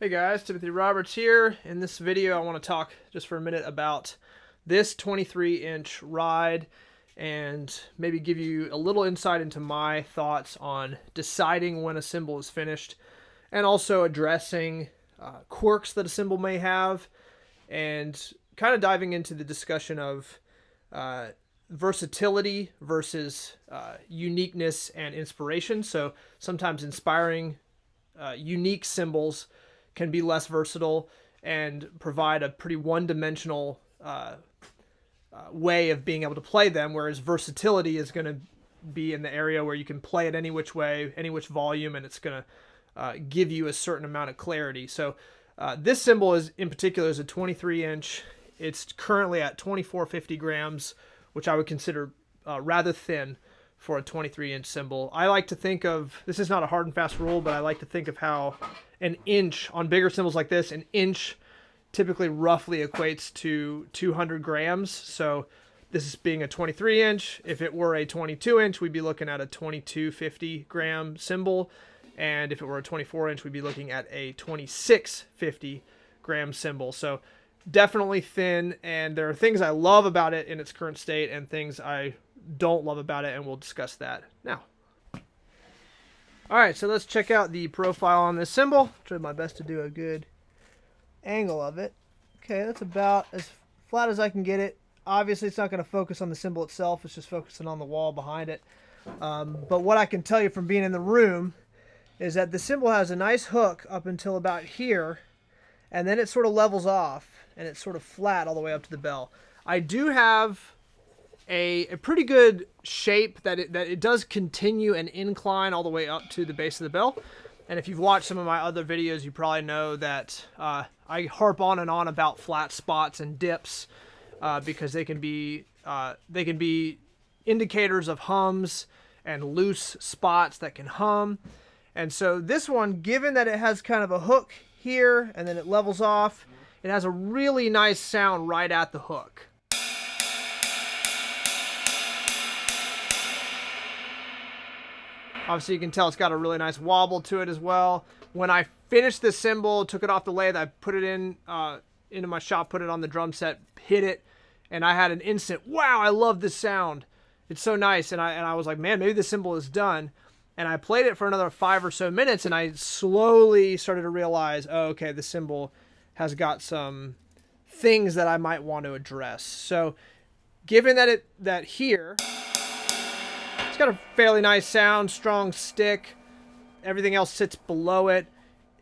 Hey guys, Timothy Roberts here. In this video I want to talk just for a minute about this 23-inch ride and maybe give you a little insight into my thoughts on deciding when a cymbal is finished and also addressing quirks that a cymbal may have and kind of diving into the discussion of versatility versus uniqueness and inspiration. So sometimes inspiring unique cymbals can be less versatile and provide a pretty one-dimensional way of being able to play them, whereas versatility is going to be in the area where you can play it any which way, any which volume, and it's going to give you a certain amount of clarity. So this cymbal is, in particular, is a 23-inch. It's currently at 2450 grams, which I would consider rather thin for a 23-inch cymbal. I like to think of, this is not a hard and fast rule, but I like to think of how an inch on bigger cymbals like this, an inch typically roughly equates to 200 grams. So this is being a 23-inch. If it were a 22-inch, we'd be looking at a 2250 gram cymbal. And if it were a 24-inch, we'd be looking at a 2650 gram cymbal. So definitely thin, and there are things I love about it in its current state and things I don't love about it, and we'll discuss that now. Alright, so let's check out the profile on this cymbal. Try my best to do a good angle of it. Okay, that's about as flat as I can get it. Obviously, it's not going to focus on the cymbal itself. It's just focusing on the wall behind it. But what I can tell you from being in the room is that the cymbal has a nice hook up until about here, and then it sort of levels off, and it's sort of flat all the way up to the bell. I do have a pretty good shape that it does continue an incline all the way up to the base of the bell. And if you've watched some of my other videos, you probably know that I harp on and on about flat spots and dips because they can be indicators of hums and loose spots that can hum. And so this one, given that it has kind of a hook here and then it levels off, it has a really nice sound right at the hook. Obviously, you can tell it's got a really nice wobble to it as well. When I finished this cymbal, took it off the lathe, I put it into my shop, put it on the drum set, hit it, and I had an instant, wow, I love this sound. It's so nice. And I was like, man, maybe this cymbal is done. And I played it for another 5 or so minutes, and I slowly started to realize, oh, okay, the cymbal has got some things that I might want to address. So given that here, it's got a fairly nice sound, strong stick. Everything else sits below it.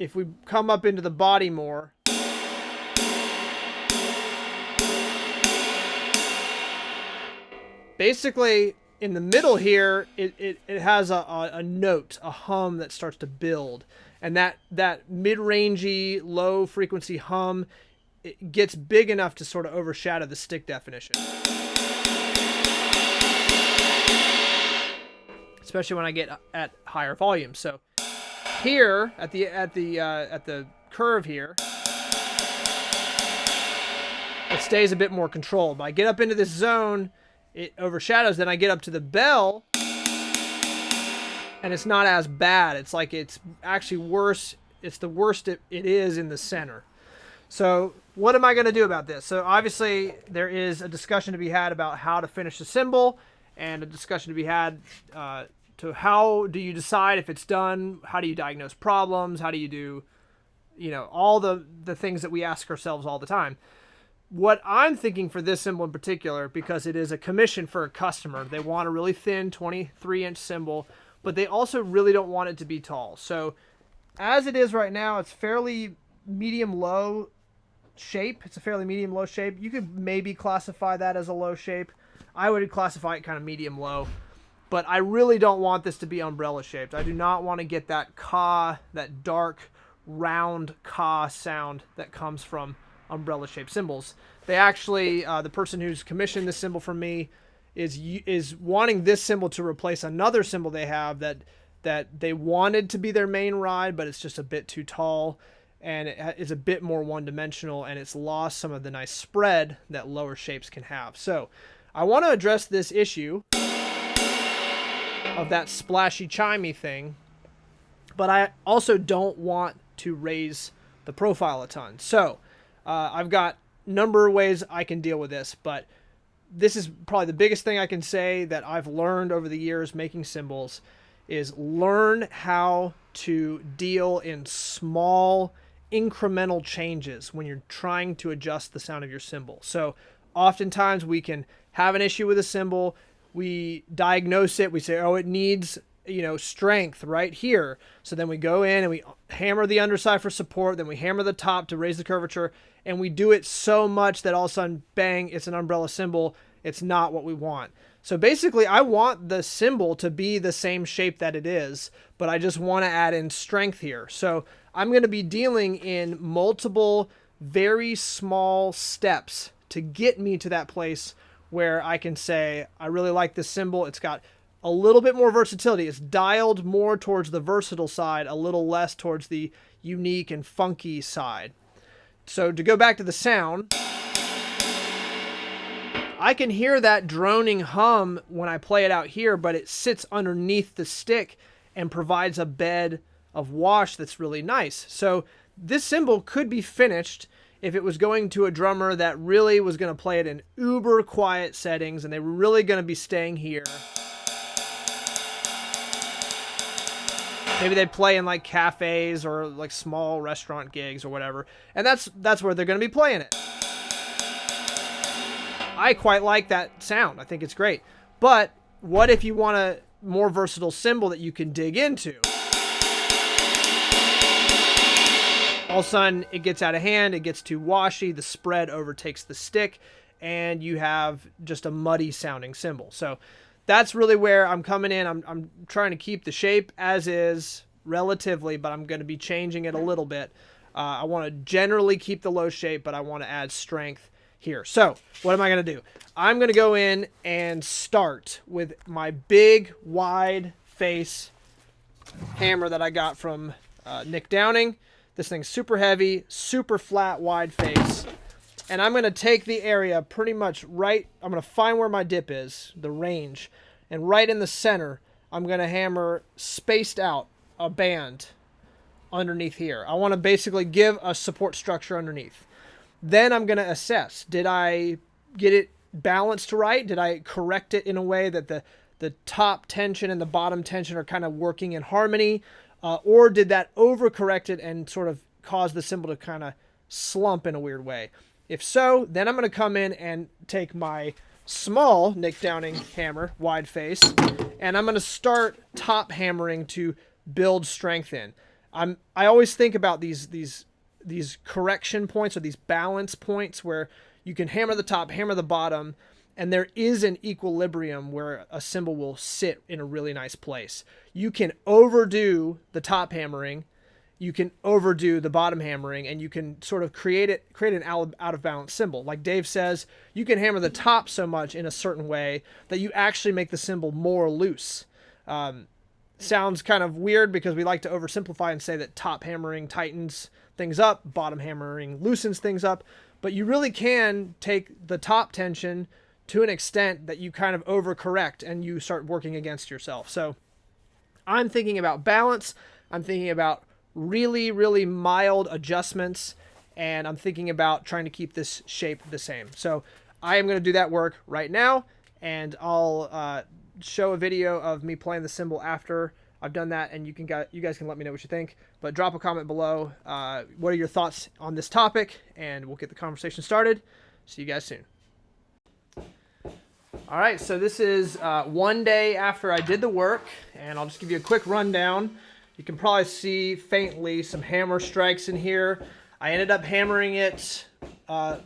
If we come up into the body more, basically in the middle here, it has a note, a hum that starts to build. And that mid-rangey, low-frequency hum, it gets big enough to sort of overshadow the stick definition. Especially when I get at higher volumes. So here at the curve here, it stays a bit more controlled. But I get up into this zone, it overshadows. Then I get up to the bell, and it's not as bad. It's like it's actually worse. It's the worst it is in the center. So what am I going to do about this? So obviously there is a discussion to be had about how to finish the cymbal, and a discussion to be had to how do you decide if it's done, how do you diagnose problems, how do you do, all the things that we ask ourselves all the time. What I'm thinking for this cymbal in particular, because it is a commission for a customer, they want a really thin 23-inch cymbal, but they also really don't want it to be tall. So as it is right now, it's fairly medium-low shape. It's a fairly medium-low shape. You could maybe classify that as a low shape. I would classify it kind of medium-low. But I really don't want this to be umbrella-shaped. I do not want to get that caw, that dark, round caw sound that comes from umbrella-shaped cymbals. They actually, the person who's commissioned this cymbal from me is wanting this cymbal to replace another cymbal they have that they wanted to be their main ride, but it's just a bit too tall, and it is a bit more one-dimensional, and it's lost some of the nice spread that lower shapes can have. So I want to address this issue of that splashy chimey thing, but I also don't want to raise the the profile a ton. So I've got a number of ways I can deal with this, but this is probably the biggest thing I can say that I've learned over the years making cymbals is learn how to deal in small incremental changes when you're trying to adjust the sound of your cymbal. So oftentimes we can have an issue with a cymbal, we diagnose it, we say, oh, it needs, you know, strength right here. So then we go in and we hammer the underside for support, then we hammer the top to raise the curvature, and we do it so much that all of a sudden, bang, it's an umbrella cymbal. It's not what we want. So basically, I want the cymbal to be the same shape that it is, but I just want to add in strength here. So I'm going to be dealing in multiple, very small steps to get me to that place where I can say, I really like this cymbal. It's got a little bit more versatility. It's dialed more towards the versatile side, a little less towards the unique and funky side. So to go back to the sound, I can hear that droning hum when I play it out here, but it sits underneath the stick and provides a bed of wash that's really nice. So this cymbal could be finished if it was going to a drummer that really was going to play it in uber quiet settings and they were really going to be staying here. Maybe they'd play in like cafes or like small restaurant gigs or whatever. And that's where they're going to be playing it. I quite like that sound. I think it's great. But what if you want a more versatile cymbal that you can dig into? All of a sudden, it gets out of hand. It gets too washy. The spread overtakes the stick. And you have just a muddy sounding cymbal. So that's really where I'm coming in. I'm trying to keep the shape as is relatively, but I'm going to be changing it a little bit. I want to generally keep the low shape, but I want to add strength here. So what am I going to do? I'm going to go in and start with my big, wide face hammer that I got from Nick Downing. This thing's super heavy, super flat, wide face. And I'm going to take the area pretty much right, I'm going to find where my dip is, the range, and right in the center, I'm going to hammer spaced out a band underneath here. I want to basically give a support structure underneath. Then I'm going to assess, did I get it balanced right? Did I correct it in a way that the top tension and the bottom tension are kind of working in harmony? Or did that overcorrect it and sort of cause the cymbal to kind of slump in a weird way? If so, then I'm going to come in and take my small Nick Downing hammer, wide face, and I'm going to start top hammering to build strength in. I always think about these correction points or these balance points where you can hammer the top, hammer the bottom, and there is an equilibrium where a cymbal will sit in a really nice place. You can overdo the top hammering, you can overdo the bottom hammering, and you can sort of create an out of balance cymbal. Like Dave says, you can hammer the top so much in a certain way that you actually make the cymbal more loose. Sounds kind of weird because we like to oversimplify and say that top hammering tightens things up, bottom hammering loosens things up, but you really can take the top tension to an extent that you kind of overcorrect and you start working against yourself. So I'm thinking about balance. I'm thinking about really, really mild adjustments, and I'm thinking about trying to keep this shape the same. So I am going to do that work right now, and I'll show a video of me playing the cymbal after I've done that, and you guys can let me know what you think. But drop a comment below. What are your thoughts on this topic, and we'll get the conversation started. See you guys soon. All right, so this is one day after I did the work, and I'll just give you a quick rundown. You can probably see faintly some hammer strikes in here. I ended up hammering it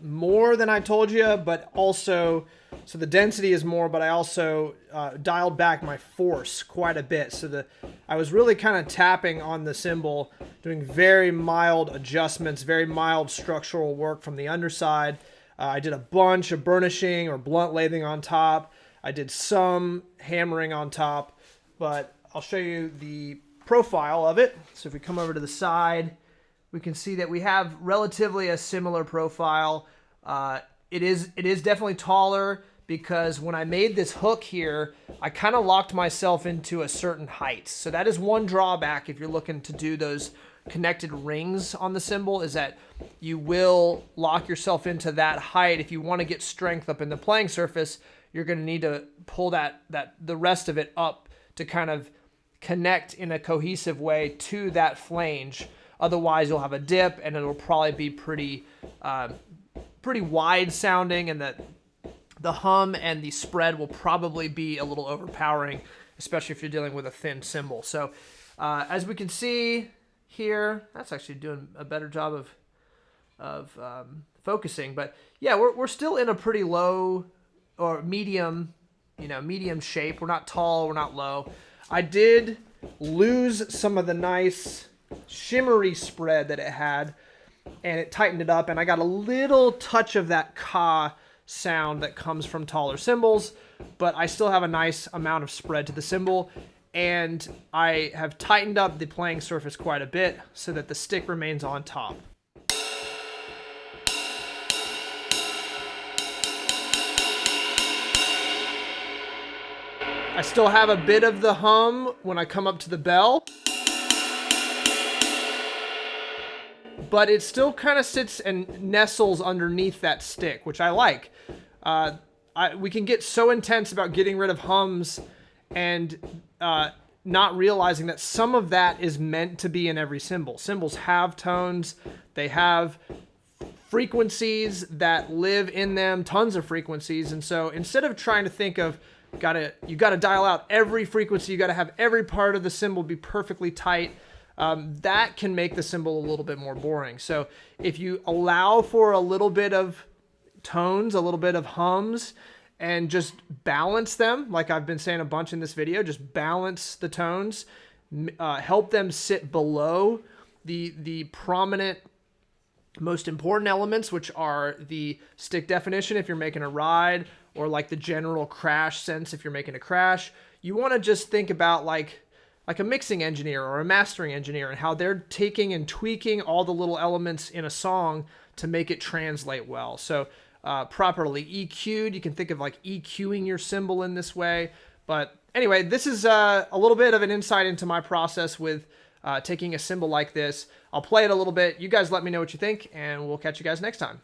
more than I told you, but also, so the density is more, but I also dialed back my force quite a bit. So I was really kind of tapping on the cymbal, doing very mild adjustments, very mild structural work from the underside. I did a bunch of burnishing or blunt lathing on top. I did some hammering on top, but I'll show you the profile of it. So if we come over to the side, we can see that we have relatively a similar profile. It is definitely taller because when I made this hook here, I kind of locked myself into a certain height. So that is one drawback if you're looking to do those connected rings on the cymbal is that you will lock yourself into that height. If you want to get strength up in the playing surface, you're going to need to pull the rest of it up to kind of connect in a cohesive way to that flange. Otherwise, you'll have a dip, and it'll probably be pretty wide sounding, and that the hum and the spread will probably be a little overpowering, especially if you're dealing with a thin cymbal. So as we can see here, that's actually doing a better job of focusing. But yeah, we're still in a pretty low or medium, medium shape. We're not tall, we're not low. I did lose some of the nice shimmery spread that it had, and it tightened it up, and I got a little touch of that ka sound that comes from taller cymbals, but I still have a nice amount of spread to the cymbal, and I have tightened up the playing surface quite a bit so that the stick remains on top. I still have a bit of the hum when I come up to the bell, but it still kind of sits and nestles underneath that stick, which I like. We can get so intense about getting rid of hums and not realizing that some of that is meant to be in every cymbal. Cymbals have tones, they have frequencies that live in them, tons of frequencies, and so instead of trying to think of you gotta dial out every frequency, you gotta have every part of the cymbal be perfectly tight, that can make the cymbal a little bit more boring. So if you allow for a little bit of tones, a little bit of hums, and just balance them, like I've been saying a bunch in this video, just balance the tones, help them sit below the prominent, most important elements, which are the stick definition if you're making a ride, or like the general crash sense if you're making a crash. You want to just think about like a mixing engineer or a mastering engineer and how they're taking and tweaking all the little elements in a song to make it translate well. So properly EQ'd, you can think of like EQing your cymbal in this way. But anyway, this is a little bit of an insight into my process with taking a cymbal like this. I'll play it a little bit. You guys let me know what you think, and we'll catch you guys next time.